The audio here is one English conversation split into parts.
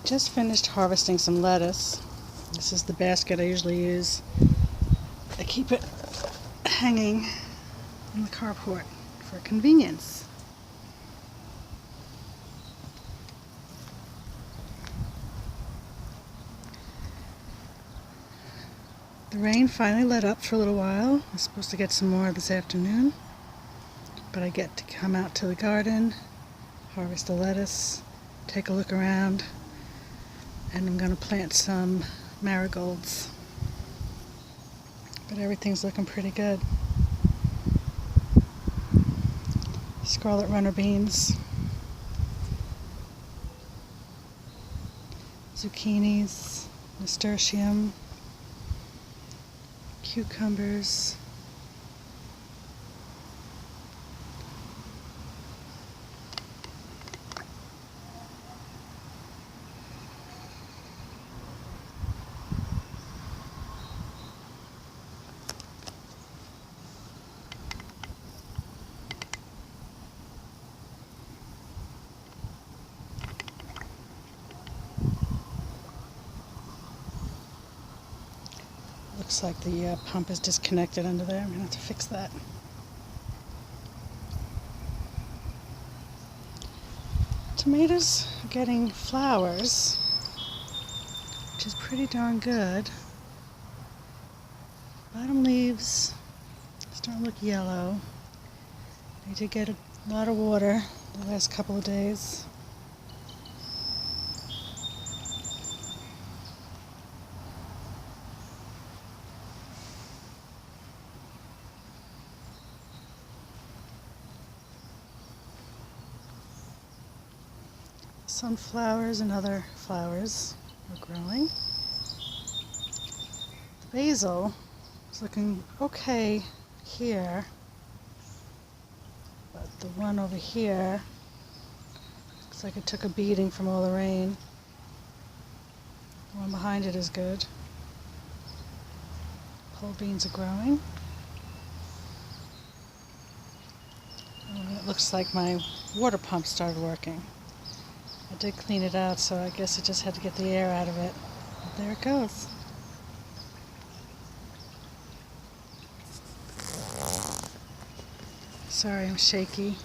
Just finished harvesting some lettuce. This is the basket I usually use. I keep it hanging in the carport for convenience. The rain finally let up for a little while. I'm supposed to get some more this afternoon, but I get to come out to the garden, harvest the lettuce, take a look around, and I'm going to plant some marigolds. But everything's looking pretty good. Scarlet runner beans, zucchinis, nasturtium, cucumbers, looks like the pump is disconnected under there. I'm going to have to fix that. Tomatoes are getting flowers, which is pretty darn good. Bottom leaves starting to look yellow. They did get a lot of water the last couple of days. Sunflowers and other flowers are growing. The basil is looking okay here, but the one over here looks like it took a beating from all the rain. The one behind it is good. Pole beans are growing. Oh, it looks like my water pump started working. I did clean it out, so I guess I just had to get the air out of it. But there it goes. Sorry, I'm shaky.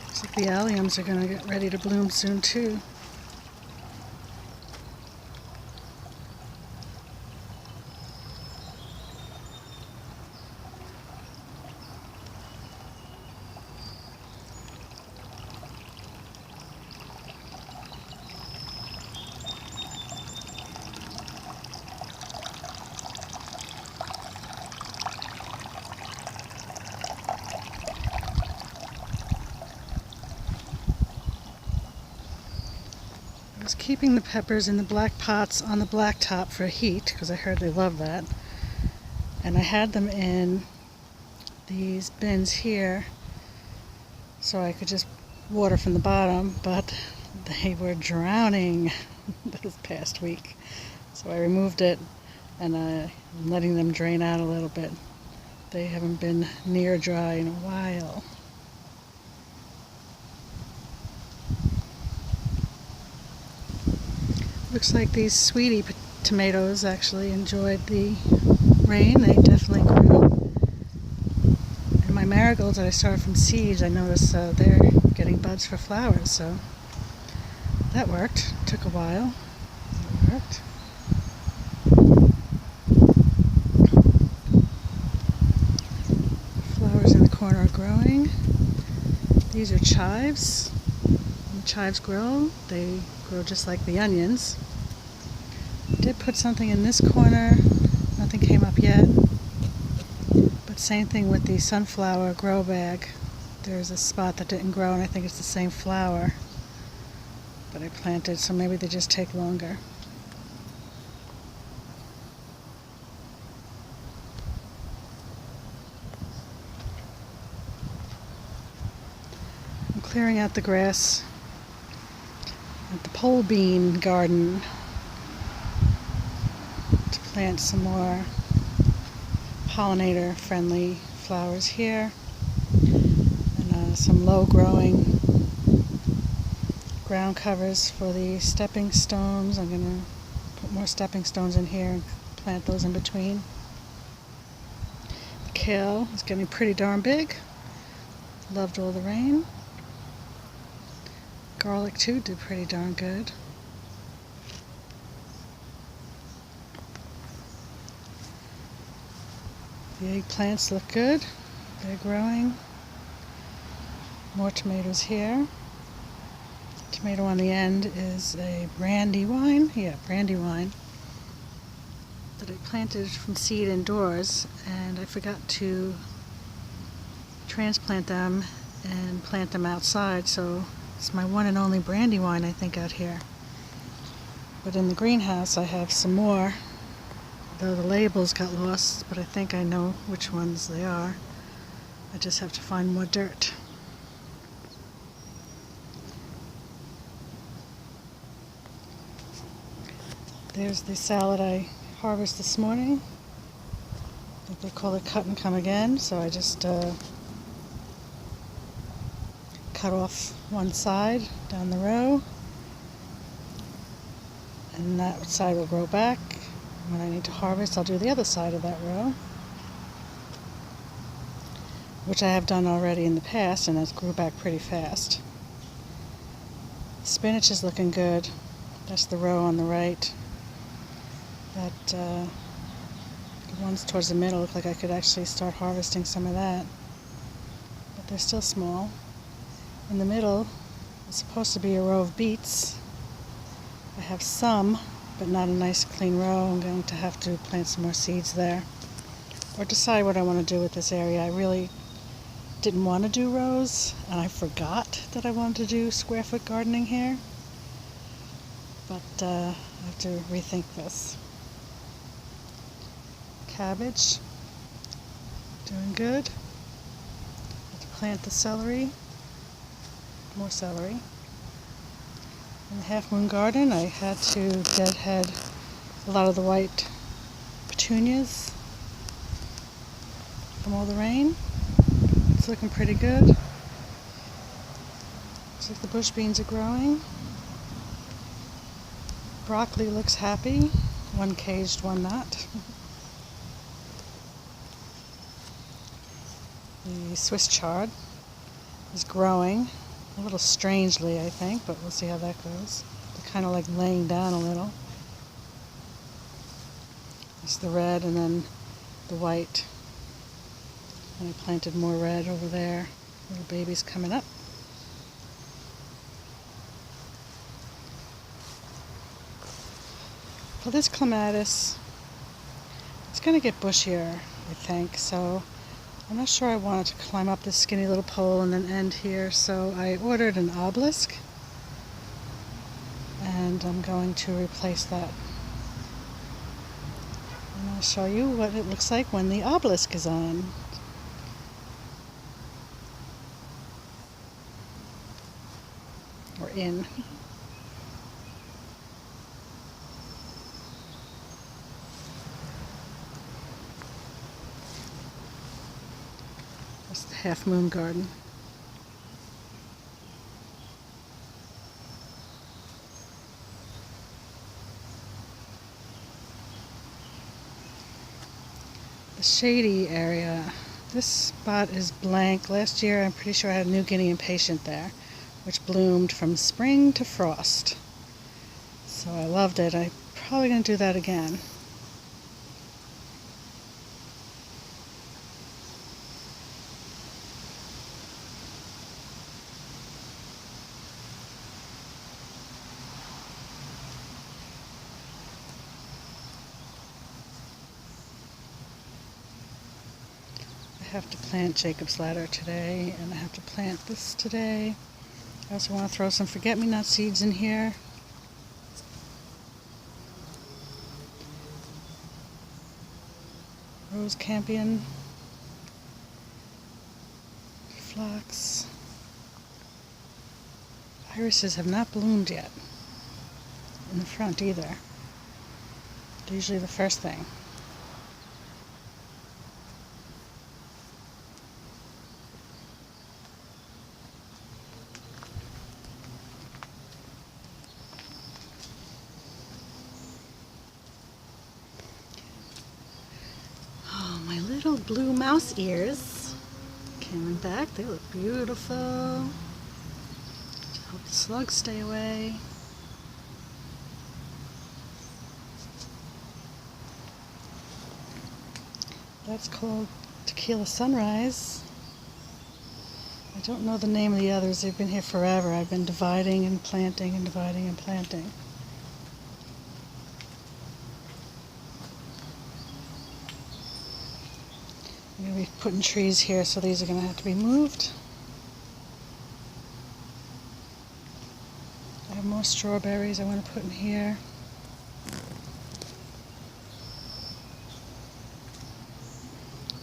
Looks like the alliums are going to get ready to bloom soon too. I was keeping the peppers in the black pots on the blacktop for heat because I heard they love that. And I had them in these bins here so I could just water from the bottom, but they were drowning this past week. So I removed it and I'm letting them drain out a little bit. They haven't been near dry in a while. Looks like these sweetie tomatoes actually enjoyed the rain. They definitely grew. And my marigolds that I started from seeds, I noticed they're getting buds for flowers, so that worked. Took a while. It worked. Flowers in the corner are growing. These are chives. When chives grow, they grow just like the onions. I did put something in this corner. Nothing came up yet. But same thing with the sunflower grow bag. There's a spot that didn't grow, and I think it's the same flower that I planted, so maybe they just take longer. I'm clearing out the grass at the pole bean garden to plant some more pollinator friendly flowers here, and some low growing ground covers for the stepping stones. I'm going to put more stepping stones in here and plant those in between. The kale is getting pretty darn big. Loved all the rain. Garlic too did pretty darn good. The eggplants look good. They're growing. More tomatoes here. Tomato on the end is a Brandywine. Yeah, Brandywine. That I planted from seed indoors, and I forgot to transplant them and plant them outside, so it's my one and only Brandywine, I think, out here. But in the greenhouse I have some more, though the labels got lost, but I think I know which ones they are. I just have to find more dirt. There's the salad I harvested this morning. I think they call it cut and come again, so I just cut off one side down the row, and that side will grow back. When I need to harvest, I'll do the other side of that row, which I have done already in the past, and that grew back pretty fast. Spinach is looking good. That's the row on the right. That the ones towards the middle look like I could actually start harvesting some of that, but they're still small. In the middle is supposed to be a row of beets. I have some, but not a nice clean row. I'm going to have to plant some more seeds there, or decide what I want to do with this area. I really didn't want to do rows, and I forgot that I wanted to do square foot gardening here, but I have to rethink this. Cabbage, doing good. Have to plant the celery, more celery. In the Half Moon Garden, I had to deadhead a lot of the white petunias from all the rain. It's looking pretty good. Looks like the bush beans are growing. Broccoli looks happy. One caged, one not. The Swiss chard is growing a little strangely, I think, but we'll see how that goes. They're kind of like laying down a little. It's the red and then the white. And I planted more red over there. Little babies coming up. Well, this clematis, it's going to get bushier, I think, so I'm not sure I wanted to climb up this skinny little pole and then end here, so I ordered an obelisk, and I'm going to replace that. And I'll show you what it looks like when the obelisk is on. Or in. That's the Half Moon Garden. The shady area. This spot is blank. Last year I'm pretty sure I had a New Guinea impatient there, which bloomed from spring to frost. So I loved it. I'm probably going to do that again. I have to plant Jacob's Ladder today, and I have to plant this today. I also want to throw some forget-me-not seeds in here. Rose campion, phlox. Irises have not bloomed yet. in the front either. They're usually the first thing. Oh, my little blue mouse ears came back. They look beautiful. Hope the slugs stay away. That's called Tequila Sunrise. I don't know the name of the others. They've been here forever. I've been dividing and planting and dividing and planting. I'm going to be putting trees here, so these are going to have to be moved. I have more strawberries I want to put in here.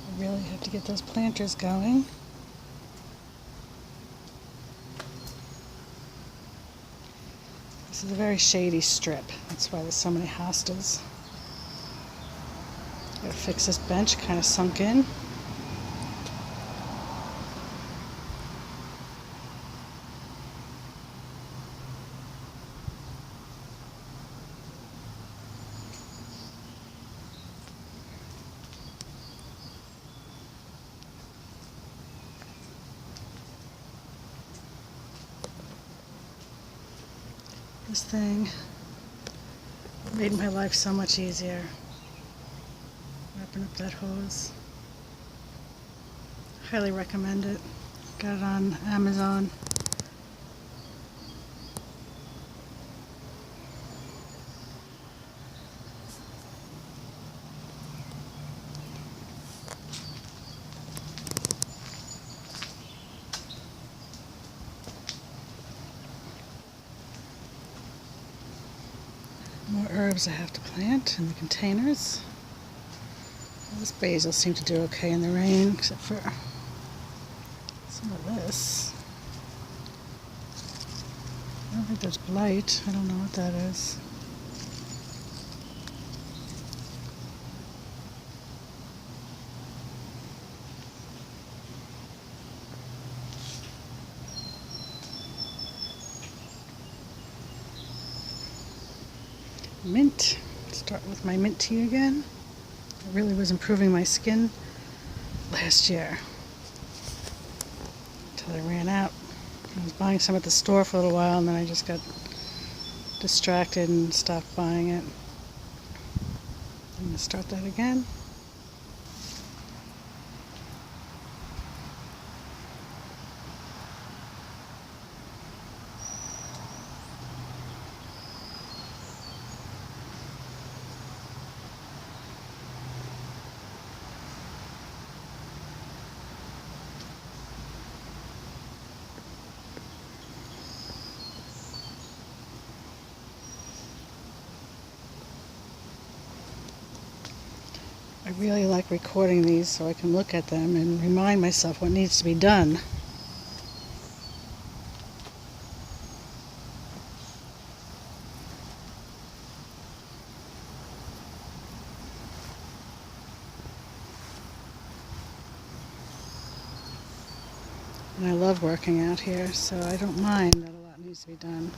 I really have to get those planters going. This is a very shady strip. That's why there's so many hostas. Gotta fix this bench, kind of sunk in. This thing made my life so much easier. Wrapping up that hose. Highly recommend it. Got it on Amazon. More herbs I have to plant in the containers. This basil seemed to do okay in the rain, except for some of this. I don't think there's blight. I don't know what that is. Mint. Start with my mint tea again. It really was improving my skin last year until I ran out. I was buying some at the store for a little while and then I just got distracted and stopped buying it. I'm going to start that again. I really like recording these so I can look at them and remind myself what needs to be done. And I love working out here, so I don't mind that a lot needs to be done.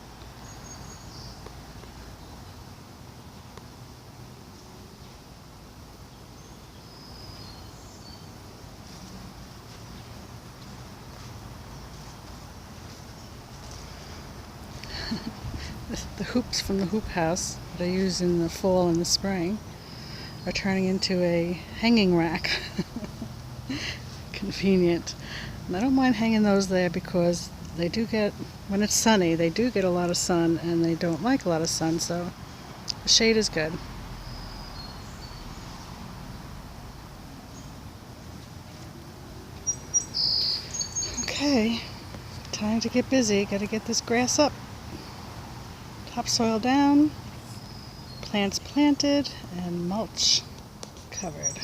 The hoops from the hoop house that I use in the fall and the spring are turning into a hanging rack. Convenient. And I don't mind hanging those there because they do get, when it's sunny, they do get a lot of sun and they don't like a lot of sun, so the shade is good. Okay, time to get busy. Got to get this grass up. Topsoil down, plants planted, and mulch covered.